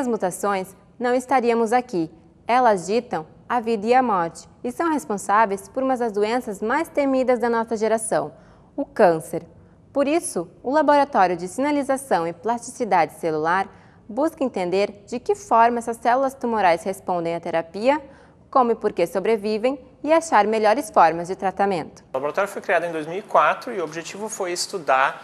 as mutações, não estaríamos aqui. Elas ditam a vida e a morte e são responsáveis por uma das doenças mais temidas da nossa geração, o câncer. Por isso, o Laboratório de Sinalização e Plasticidade Celular busca entender de que forma essas células tumorais respondem à terapia, como e por que sobrevivem e achar melhores formas de tratamento. O laboratório foi criado em 2004 e o objetivo foi estudar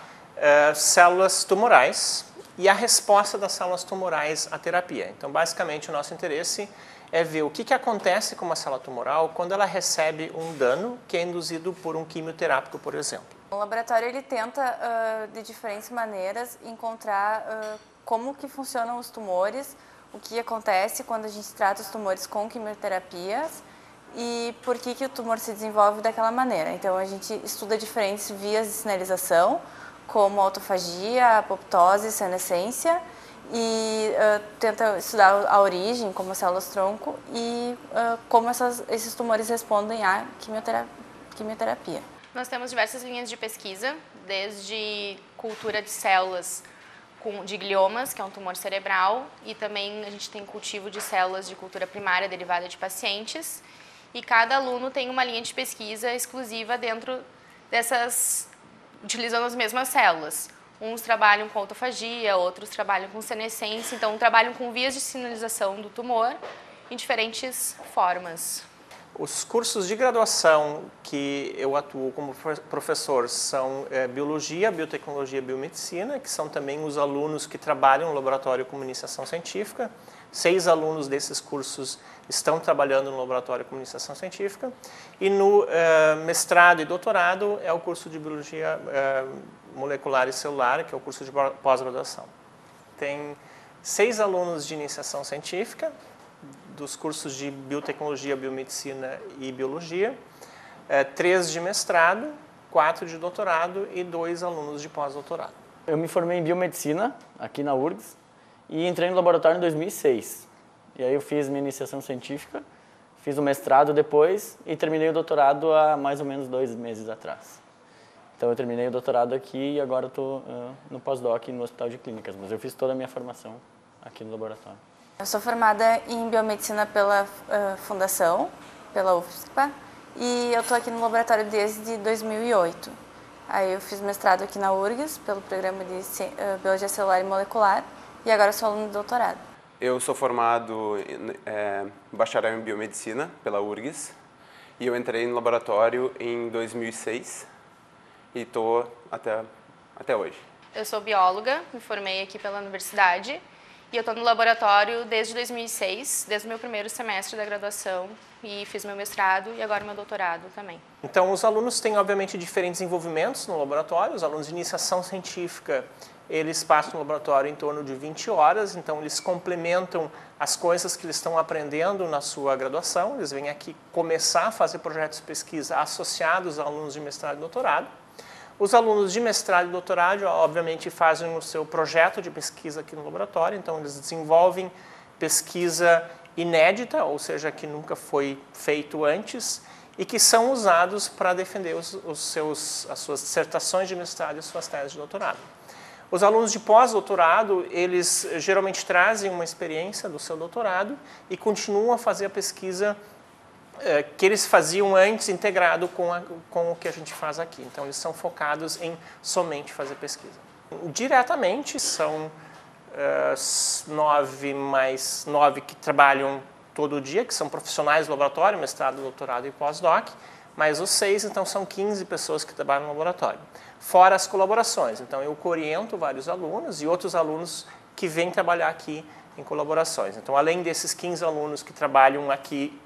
células tumorais e a resposta das células tumorais à terapia. Então, basicamente, o nosso interesse é ver o que acontece com uma célula tumoral quando ela recebe um dano que é induzido por um quimioterápico, por exemplo. O laboratório ele tenta, de diferentes maneiras, encontrar como que funcionam os tumores, o que acontece quando a gente trata os tumores com quimioterapias e por que o tumor se desenvolve daquela maneira. Então, a gente estuda diferentes vias de sinalização, como a autofagia, a apoptose, senescência, e tenta estudar a origem, como as células-tronco, e como esses tumores respondem à quimioterapia. Nós temos diversas linhas de pesquisa, desde cultura de células de gliomas, que é um tumor cerebral, e também a gente tem cultivo de células de cultura primária derivada de pacientes, e cada aluno tem uma linha de pesquisa exclusiva dentro dessas, utilizando as mesmas células. Uns trabalham com autofagia, outros trabalham com senescência, então trabalham com vias de sinalização do tumor em diferentes formas. Os cursos de graduação que eu atuo como professor são Biologia, Biotecnologia e Biomedicina, que são também os alunos que trabalham no Laboratório como Iniciação Científica. 6 alunos desses cursos estão trabalhando no Laboratório como Iniciação Científica. E no mestrado e doutorado é o curso de Biologia Molecular e Celular, que é o curso de pós-graduação. Tem 6 alunos de Iniciação Científica, dos cursos de Biotecnologia, Biomedicina e Biologia, 3 de mestrado, 4 de doutorado e 2 alunos de pós-doutorado. Eu me formei em Biomedicina, aqui na URGS, e entrei no laboratório em 2006. E aí eu fiz minha iniciação científica, fiz o mestrado depois e terminei o doutorado há mais ou menos 2 meses atrás. Então eu terminei o doutorado aqui e agora estou no pós-doc no Hospital de Clínicas, mas eu fiz toda a minha formação aqui no laboratório. Eu sou formada em Biomedicina pela Fundação, pela UFSPA, e eu estou aqui no laboratório desde 2008. Aí eu fiz mestrado aqui na URGS, pelo programa de Biologia Celular e Molecular, e agora sou aluno de doutorado. Eu sou formado em bacharel em Biomedicina pela URGS, e eu entrei no laboratório em 2006 e estou até hoje. Eu sou bióloga, me formei aqui pela universidade, e eu estou no laboratório desde 2006, desde o meu primeiro semestre da graduação, e fiz meu mestrado e agora meu doutorado também. Então, os alunos têm, obviamente, diferentes envolvimentos no laboratório. Os alunos de iniciação científica, eles passam no laboratório em torno de 20 horas, então eles complementam as coisas que eles estão aprendendo na sua graduação. Eles vêm aqui começar a fazer projetos de pesquisa associados a alunos de mestrado e doutorado. Os alunos de mestrado e doutorado, obviamente, fazem o seu projeto de pesquisa aqui no laboratório, então eles desenvolvem pesquisa inédita, ou seja, que nunca foi feito antes, e que são usados para defender as suas dissertações de mestrado e suas teses de doutorado. Os alunos de pós-doutorado, eles geralmente trazem uma experiência do seu doutorado e continuam a fazer a pesquisa que eles faziam antes, integrado com o que a gente faz aqui. Então, eles são focados em somente fazer pesquisa. Diretamente, são 9 mais 9 que trabalham todo dia, que são profissionais do laboratório, mestrado, doutorado e pós-doc, mais os 6, então são 15 pessoas que trabalham no laboratório. Fora as colaborações, então eu oriento vários alunos e outros alunos que vêm trabalhar aqui em colaborações. Então, além desses 15 alunos que trabalham aqui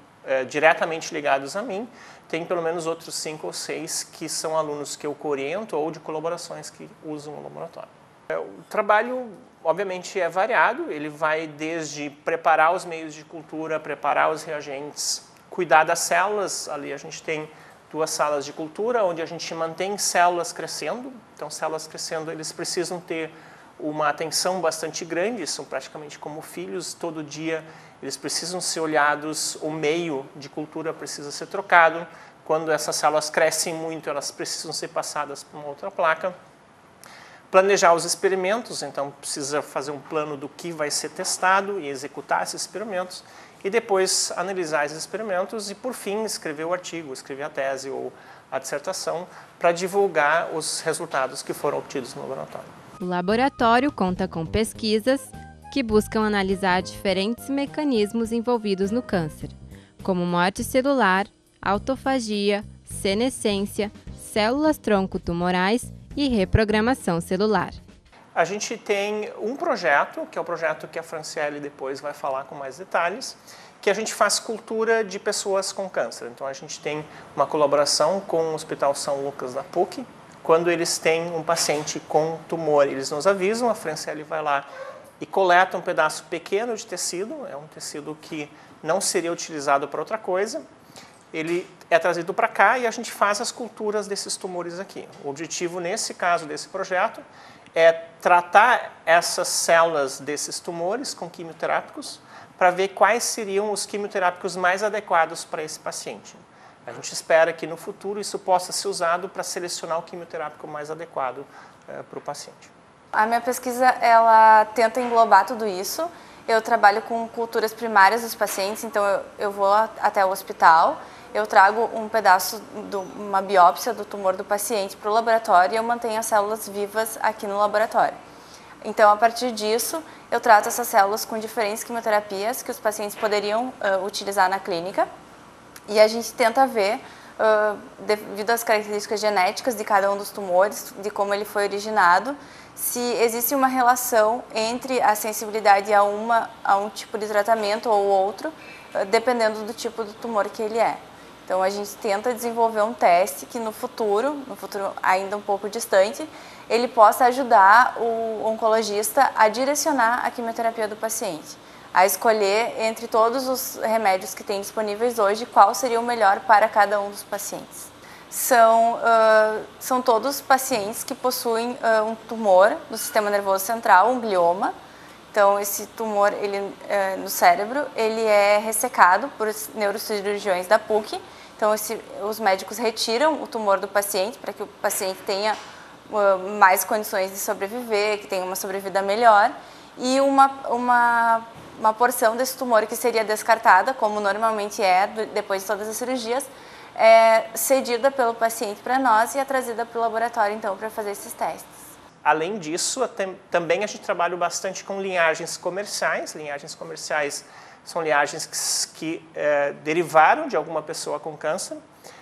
diretamente ligados a mim, tem pelo menos outros 5 ou 6 que são alunos que eu oriento ou de colaborações que usam o laboratório. O trabalho, obviamente, é variado, ele vai desde preparar os meios de cultura, preparar os reagentes, cuidar das células. Ali a gente tem 2 salas de cultura, onde a gente mantém células crescendo. Então, células crescendo, eles precisam ter uma atenção bastante grande, são praticamente como filhos, todo dia eles precisam ser olhados, o meio de cultura precisa ser trocado. Quando essas células crescem muito, elas precisam ser passadas por uma outra placa. Planejar os experimentos, então precisa fazer um plano do que vai ser testado e executar esses experimentos, e depois analisar esses experimentos e, por fim, escrever o artigo, escrever a tese ou a dissertação para divulgar os resultados que foram obtidos no laboratório. O laboratório conta com pesquisas que buscam analisar diferentes mecanismos envolvidos no câncer, como morte celular, autofagia, senescência, células-tronco tumorais e reprogramação celular. A gente tem um projeto, que é o projeto que a Franciele depois vai falar com mais detalhes, que a gente faz cultura de pessoas com câncer. Então a gente tem uma colaboração com o Hospital São Lucas da PUC. Quando eles têm um paciente com tumor, eles nos avisam, a Franciele vai lá e coleta um pedaço pequeno de tecido, é um tecido que não seria utilizado para outra coisa. Ele é trazido para cá e a gente faz as culturas desses tumores aqui. O objetivo, nesse caso desse projeto, é tratar essas células desses tumores com quimioterápicos para ver quais seriam os quimioterápicos mais adequados para esse paciente. A gente espera que no futuro isso possa ser usado para selecionar o quimioterápico mais adequado para o paciente. A minha pesquisa, ela tenta englobar tudo isso. Eu trabalho com culturas primárias dos pacientes, então eu vou até o hospital, eu trago um pedaço de uma biópsia do tumor do paciente para o laboratório e eu mantenho as células vivas aqui no laboratório. Então, a partir disso, eu trato essas células com diferentes quimioterapias que os pacientes poderiam utilizar na clínica e a gente tenta ver, devido às características genéticas de cada um dos tumores, de como ele foi originado, se existe uma relação entre a sensibilidade a um tipo de tratamento ou outro, dependendo do tipo do tumor que ele é. Então, a gente tenta desenvolver um teste que no futuro ainda um pouco distante, ele possa ajudar o oncologista a direcionar a quimioterapia do paciente, a escolher entre todos os remédios que tem disponíveis hoje, qual seria o melhor para cada um dos pacientes. São todos pacientes que possuem um tumor no sistema nervoso central, um glioma. Então, esse tumor no cérebro, ele é ressecado por neurocirurgiões da PUC. Então, os médicos retiram o tumor do paciente para que o paciente tenha mais condições de sobreviver, que tenha uma sobrevida melhor. E uma porção desse tumor que seria descartada, como normalmente é depois de todas as cirurgias, é cedida pelo paciente para nós e é trazida para o laboratório, então, para fazer esses testes. Além disso, também a gente trabalha bastante com linhagens comerciais. Linhagens comerciais são linhagens que derivaram de alguma pessoa com câncer,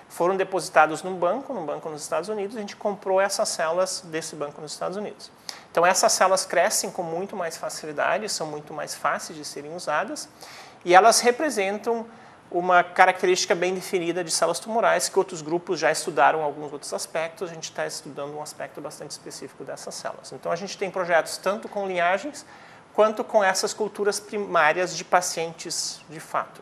foram depositados num banco nos Estados Unidos, e a gente comprou essas células desse banco nos Estados Unidos. Então, essas células crescem com muito mais facilidade, são muito mais fáceis de serem usadas, e elas representam uma característica bem definida de células tumorais que outros grupos já estudaram alguns outros aspectos. A gente está estudando um aspecto bastante específico dessas células. Então, a gente tem projetos tanto com linhagens quanto com essas culturas primárias de pacientes de fato.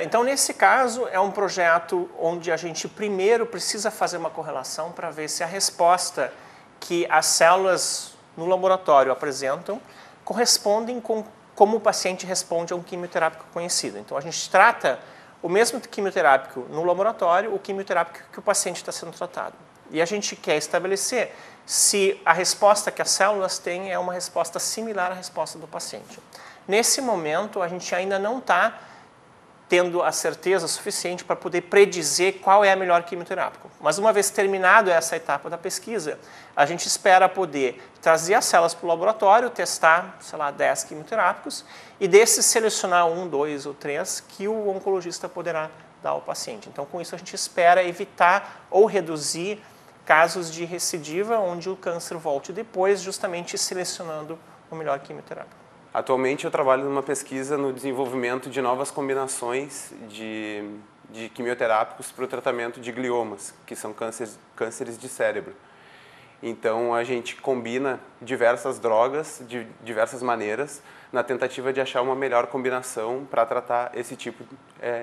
Então, nesse caso, é um projeto onde a gente primeiro precisa fazer uma correlação para ver se a resposta que as células no laboratório apresentam correspondem com como o paciente responde a um quimioterápico conhecido. Então, a gente trata o mesmo quimioterápico no laboratório, o quimioterápico que o paciente está sendo tratado. E a gente quer estabelecer se a resposta que as células têm é uma resposta similar à resposta do paciente. Nesse momento, a gente ainda não está tendo a certeza suficiente para poder predizer qual é a melhor quimioterápico. Mas uma vez terminado essa etapa da pesquisa, a gente espera poder trazer as células para o laboratório, testar, sei lá, 10 quimioterápicos e desses selecionar 1, 2 ou 3 que o oncologista poderá dar ao paciente. Então, com isso, a gente espera evitar ou reduzir casos de recidiva onde o câncer volte depois, justamente selecionando o melhor quimioterápico. Atualmente eu trabalho numa pesquisa no desenvolvimento de novas combinações de quimioterápicos para o tratamento de gliomas, que são cânceres de cérebro. Então a gente combina diversas drogas de diversas maneiras na tentativa de achar uma melhor combinação para tratar esse tipo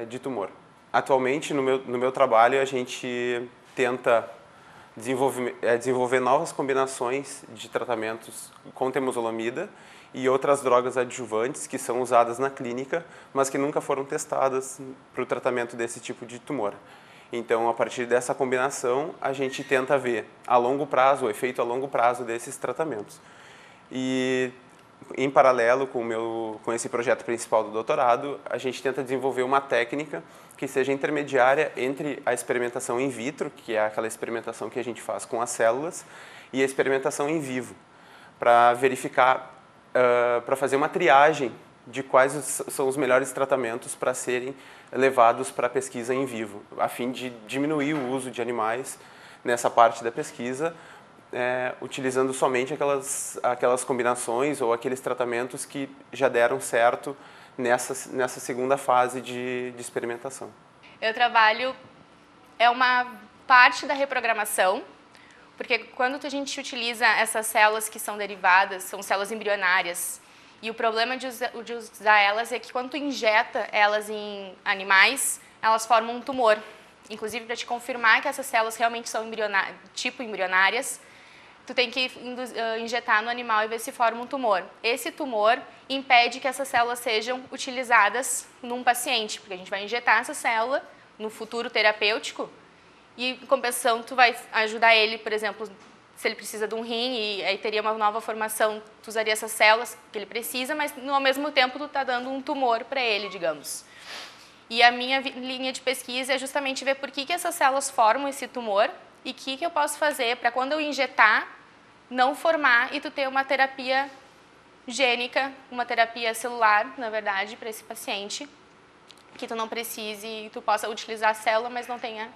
de tumor. Atualmente no meu trabalho a gente tenta desenvolver novas combinações de tratamentos com temozolomida e outras drogas adjuvantes que são usadas na clínica, mas que nunca foram testadas para o tratamento desse tipo de tumor. Então, a partir dessa combinação, a gente tenta ver a longo prazo, o efeito a longo prazo desses tratamentos. E, em paralelo com esse projeto principal do doutorado, a gente tenta desenvolver uma técnica que seja intermediária entre a experimentação in vitro, que é aquela experimentação que a gente faz com as células, e a experimentação em vivo, para verificar, para fazer uma triagem de quais são os melhores tratamentos para serem levados para a pesquisa em vivo, a fim de diminuir o uso de animais nessa parte da pesquisa, utilizando somente aquelas combinações ou aqueles tratamentos que já deram certo nessa segunda fase de experimentação. Eu trabalho, é uma parte da reprogramação, porque quando a gente utiliza essas células que são derivadas, são células embrionárias, e o problema de usar elas é que quando tu injeta elas em animais, elas formam um tumor. Inclusive, para te confirmar que essas células realmente são tipo embrionárias, tu tem que injetar no animal e ver se forma um tumor. Esse tumor impede que essas células sejam utilizadas num paciente, porque a gente vai injetar essa célula no futuro terapêutico e, em compensação, tu vai ajudar ele, por exemplo, se ele precisa de um rim e aí teria uma nova formação, tu usaria essas células que ele precisa, mas ao mesmo tempo tu tá dando um tumor para ele, digamos. E a minha linha de pesquisa é justamente ver por que essas células formam esse tumor e o que eu posso fazer para quando eu injetar, não formar e tu ter uma terapia gênica, uma terapia celular, na verdade, para esse paciente, que tu não precise, tu possa utilizar a célula, mas não tenha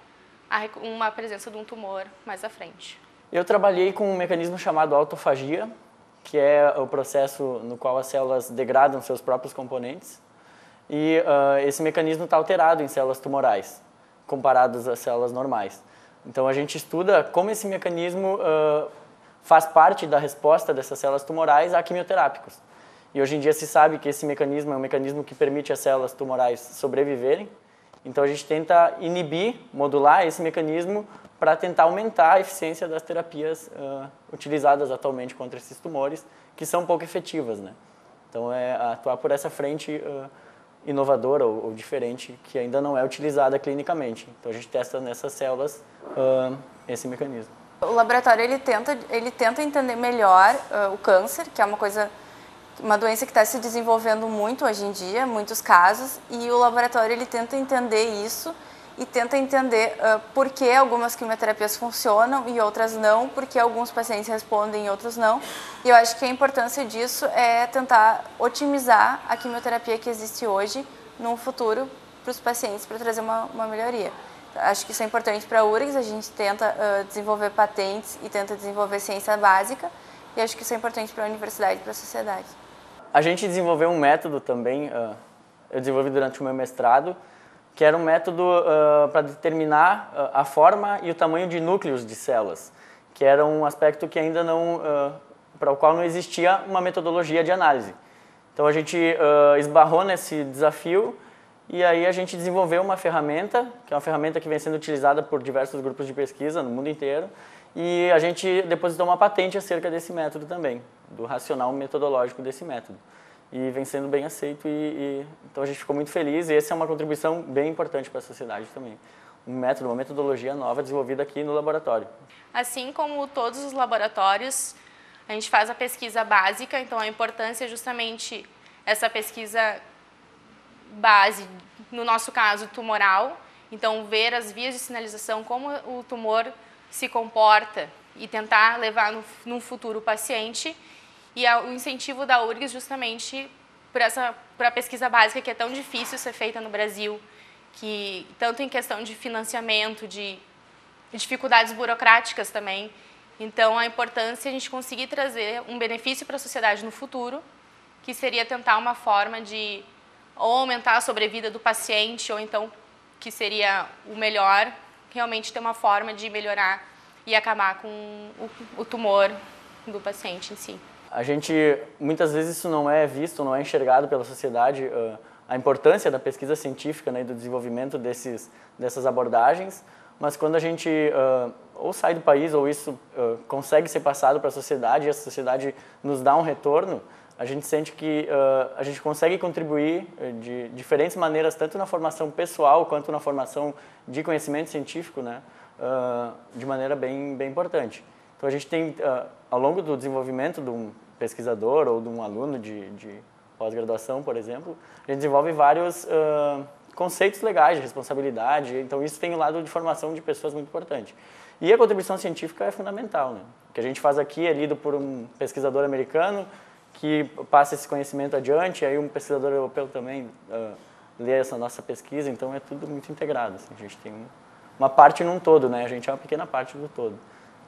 uma presença de um tumor mais à frente. Eu trabalhei com um mecanismo chamado autofagia, que é o processo no qual as células degradam seus próprios componentes. E esse mecanismo está alterado em células tumorais, comparadas às células normais. Então, a gente estuda como esse mecanismo faz parte da resposta dessas células tumorais a quimioterápicos. E hoje em dia se sabe que esse mecanismo é um mecanismo que permite as células tumorais sobreviverem. Então, a gente tenta inibir, modular esse mecanismo para tentar aumentar a eficiência das terapias utilizadas atualmente contra esses tumores, que são pouco efetivas, né? Então, é atuar por essa frente inovadora ou diferente, que ainda não é utilizada clinicamente. Então, a gente testa nessas células esse mecanismo. O laboratório ele tenta entender melhor o câncer, que é uma doença que está se desenvolvendo muito hoje em dia, muitos casos, e o laboratório ele tenta entender isso e tenta entender por que algumas quimioterapias funcionam e outras não, por que alguns pacientes respondem e outros não. E eu acho que a importância disso é tentar otimizar a quimioterapia que existe hoje no futuro para os pacientes, para trazer uma melhoria. Acho que isso é importante para a URGS, a gente tenta desenvolver patentes e tenta desenvolver ciência básica, e acho que isso é importante para a universidade e para a sociedade. A gente desenvolveu um método também, eu desenvolvi durante o meu mestrado, que era um método para determinar a forma e o tamanho de núcleos de células, que era um aspecto que ainda não, para o qual não existia uma metodologia de análise. Então a gente esbarrou nesse desafio e aí a gente desenvolveu uma ferramenta, que é uma ferramenta que vem sendo utilizada por diversos grupos de pesquisa no mundo inteiro, e a gente depositou uma patente acerca desse método também, do racional metodológico desse método. E vem sendo bem aceito, então a gente ficou muito feliz, e essa é uma contribuição bem importante para a sociedade também. Um método, uma metodologia nova desenvolvida aqui no laboratório. Assim como todos os laboratórios, a gente faz a pesquisa básica, então a importância é justamente essa pesquisa base, no nosso caso tumoral, então ver as vias de sinalização, como o tumor se comporta e tentar levar num futuro o paciente. E o incentivo da URGS justamente para a pesquisa básica, que é tão difícil ser feita no Brasil, que tanto em questão de financiamento, de dificuldades burocráticas também. Então, a importância é a gente conseguir trazer um benefício para a sociedade no futuro, que seria tentar uma forma de ou aumentar a sobrevida do paciente, ou então, que seria o melhor, realmente ter uma forma de melhorar e acabar com o tumor do paciente em si. A gente, muitas vezes isso não é visto, não é enxergado pela sociedade, a importância da pesquisa científica, né, e do desenvolvimento dessas abordagens, mas quando a gente ou sai do país ou isso consegue ser passado para a sociedade e a sociedade nos dá um retorno, a gente sente que a gente consegue contribuir de diferentes maneiras, tanto na formação pessoal quanto na formação de conhecimento científico, né, de maneira bem importante. Então a gente tem, ao longo do desenvolvimento de um pesquisador ou de um aluno de pós-graduação, por exemplo, a gente desenvolve vários conceitos legais de responsabilidade, então isso tem um lado de formação de pessoas muito importante. E a contribuição científica é fundamental, né? O que a gente faz aqui é lido por um pesquisador americano que passa esse conhecimento adiante, aí um pesquisador europeu também lê essa nossa pesquisa, então é tudo muito integrado. Assim, a gente tem uma parte num todo, né? A gente é uma pequena parte do todo.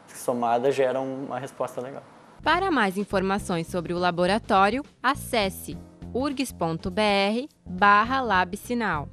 Somada gera uma resposta legal. Para mais informações sobre o laboratório, acesse urgs.br/labsinal.